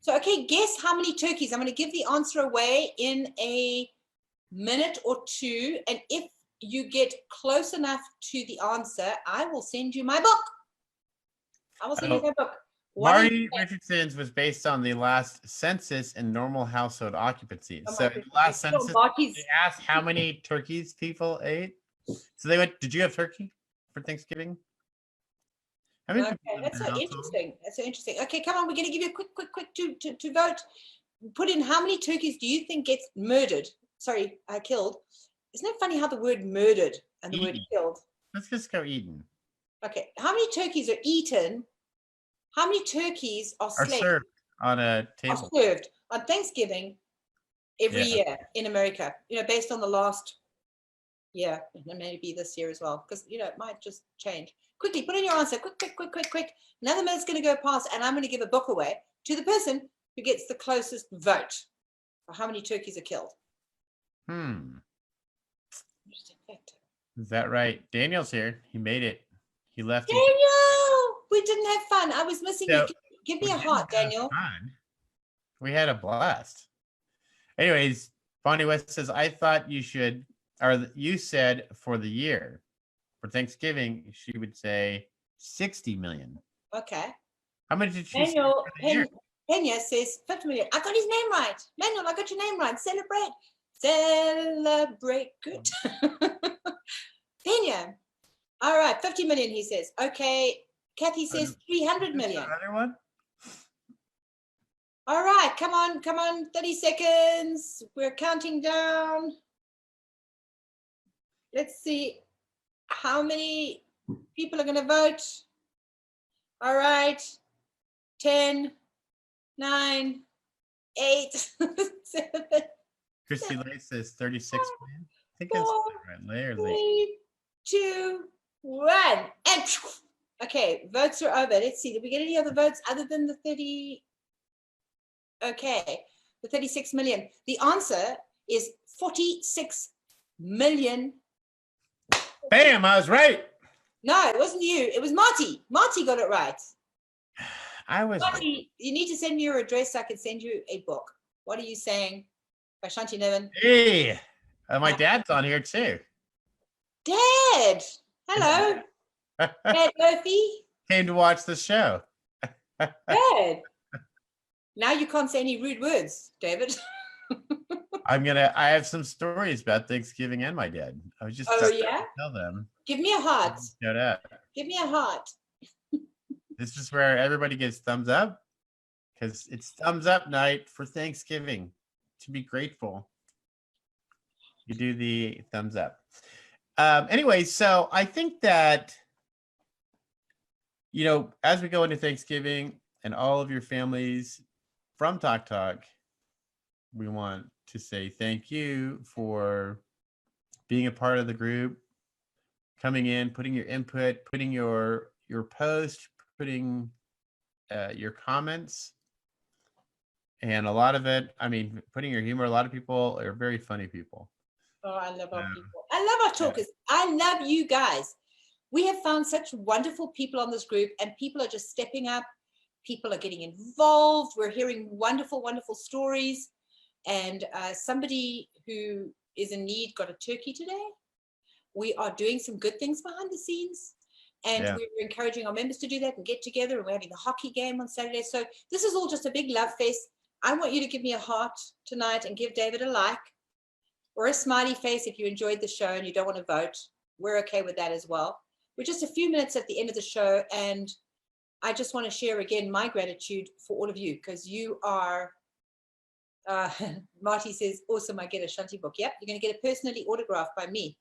So, okay, guess how many turkeys. I'm going to give the answer away in a minute or two. And if you get close enough to the answer, I will send you my book. I will send you my book. Marty Richardson's was based on the last census and normal household occupancy. So in the last census, they asked how many turkeys people ate. So they went, did you have turkey for Thanksgiving? Okay, that's so interesting. That's so interesting. Okay, come on, we're going to give you a quick to vote. Put in how many turkeys do you think gets murdered? Sorry, killed. Isn't it funny how the word murdered and the word killed? Let's just go eaten. Okay, how many turkeys are eaten? How many turkeys are served on a table? Are served on Thanksgiving every year in America, based on the last year, and maybe this year as well, because, it might just change. Quickly, put in your answer. Quick. Another minute's going to go past, and I'm going to give a book away to the person who gets the closest vote for how many turkeys are killed. Interesting fact. Is that right? Daniel's here. He made it. He left. Daniel! We didn't have fun. I was missing you. Give me a heart, Daniel. We had a blast. Anyways, Bonnie West says, I thought you should, or you said for the year. For Thanksgiving, she would say 60 million. Okay. How much did she say for the year? Pena says 50 million. I got his name right. Manuel, I got your name right. Celebrate. Good. Pena. All right, 50 million, he says. Okay. Kathy says 300 million. Another one? All right, come on, 30 seconds. We're counting down. Let's see how many people are going to vote. All right, 10, 9, 8, 7. Christy Lay says 36 million. I think that's right. Lay or Lay? 2, 1. And okay, votes are over. Let's see. Did we get any other votes other than the 30? Okay, the 36 million. The answer is 46 million. Bam, I was right. No, it wasn't you. It was Marty. Marty got it right. I was Marty, right. you need to send me your address so I can send you a book. What are you saying? By Shanti Nevin. Hey, my dad's on here too. Dad, hello. Dad Murphy. Came to watch the show. Dad. Now you can't say any rude words, David. I have some stories about Thanksgiving and my dad. I was just Oh yeah? tell them. Give me a heart. Shut up. Give me a heart. This is where everybody gets thumbs up because it's thumbs up night for Thanksgiving. To be grateful, you do the thumbs up. Anyway, so I think that, you know, as we go into Thanksgiving and all of your families from Talk Talk, we want to say thank you for being a part of the group, coming in, putting your input, putting your post, putting your comments, and a lot of it, I mean, putting your humor. A lot of people are very funny people. Oh, I love our people. I love our talkers. Yeah. I love you guys. We have found such wonderful people on this group, and people are just stepping up. People are getting involved. We're hearing wonderful, wonderful stories. And somebody who is in need got a turkey today. We are doing some good things behind the scenes. And we're encouraging our members to do that and get together. And we're having a hockey game on Saturday. So this is all just a big love fest. I want you to give me a heart tonight and give David a like or a smiley face if you enjoyed the show and you don't want to vote. We're okay with that as well. We're just a few minutes at the end of the show. And I just want to share again my gratitude for all of you, because you are, Marty says, awesome, I get a Shanti book. Yep, you're going to get it personally autographed by me.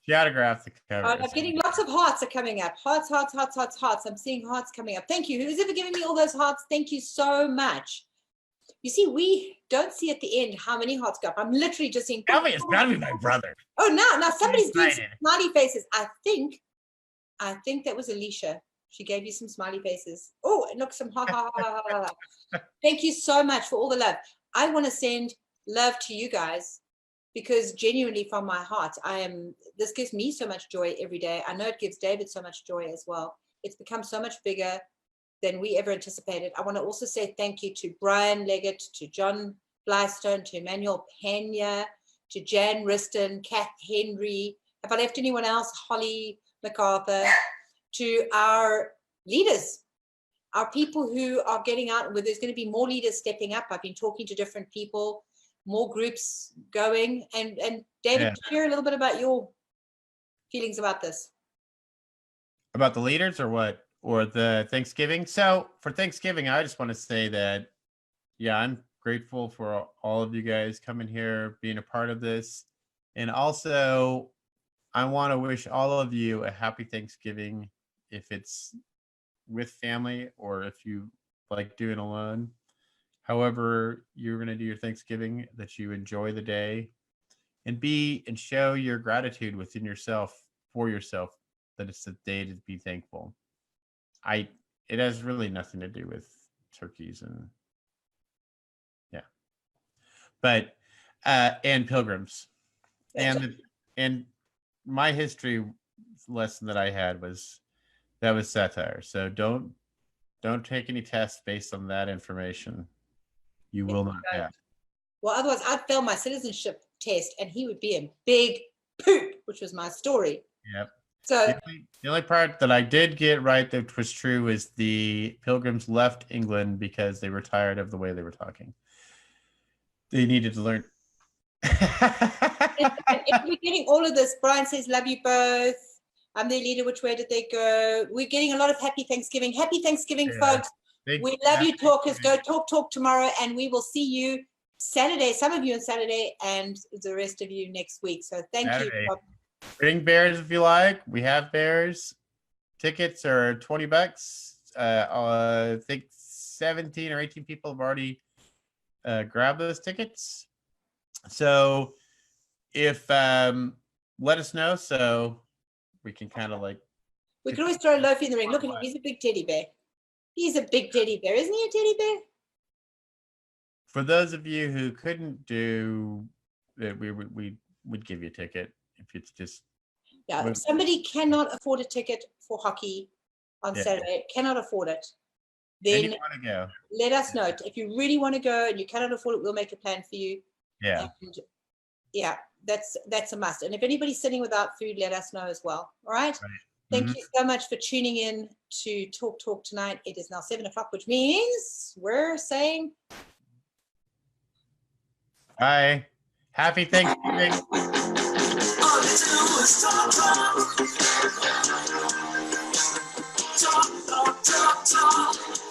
She autographed the cover. I'm getting lots of hearts are coming up. Hearts, hearts, hearts, hearts, hearts. I'm seeing hearts coming up. Thank you. Who's ever giving me all those hearts? Thank you so much. You see, we don't see at the end how many hearts go up. I'm literally just seeing. Tell me, it's got to be my brother. Oh, now somebody's doing some smiley faces. I think that was Alicia. She gave you some smiley faces. Oh, and look, some ha ha ha ha ha. Thank you so much for all the love. I want to send love to you guys, because genuinely from my heart, this gives me so much joy every day. I know it gives David so much joy as well. It's become so much bigger than we ever anticipated. I want to also say thank you to Brian Leggett, to John Blystone, to Emmanuel Pena, to Jan Riston, Kath Henry. Have I left anyone else? Holly MacArthur, to our leaders, our people who are getting out, where there's going to be more leaders stepping up. I've been talking to different people, more groups going. And David, share a little bit about your feelings about this. About the leaders or what? Or the Thanksgiving? So for Thanksgiving, I just want to say that, yeah, I'm grateful for all of you guys coming here, being a part of this. And also, I want to wish all of you a happy Thanksgiving, if it's with family or if you like doing alone. However you're going to do your Thanksgiving, that you enjoy the day and show your gratitude within yourself, for yourself, that it's a day to be thankful. It has really nothing to do with turkeys and but and pilgrims. And my history lesson that I had was satire. So don't take any tests based on that information. You will not pass. Well, otherwise I'd fail my citizenship test and he would be a big poop, which was my story. Yep. So the only part that I did get right that was true is the Pilgrims left England because they were tired of the way they were talking. They needed to learn. if we're getting all of this, Brian says, love you both. I'm their leader. Which way did they go? We're getting a lot of happy Thanksgiving. Happy Thanksgiving, folks. We love you, talkers. Go talk tomorrow, and we will see you Saturday. Some of you on Saturday, and the rest of you next week. So thank you. Bring bears if you like. We have bears. Tickets are $20. I think 17 or 18 people have already grabbed those tickets. So if let us know so we can kind of like. We can always throw Lofi in the ring. Look at him. He's a big teddy bear. He's a big teddy bear. Isn't he a teddy bear? For those of you who couldn't do it, we'd give you a ticket if it's just. Yeah, if somebody cannot afford a ticket for hockey on Yeah. Saturday, cannot afford it, And then you want to go. let us know. If you really want to go and you cannot afford it, we'll make a plan for you. Yeah. And yeah, that's a must. And if anybody's sitting without food, let us know as well. All right. Thank you so much for tuning in to Talk tonight. It is now 7 o'clock, which means we're saying Bye. Happy Thanksgiving. All you do is talk.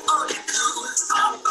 All you do is talk.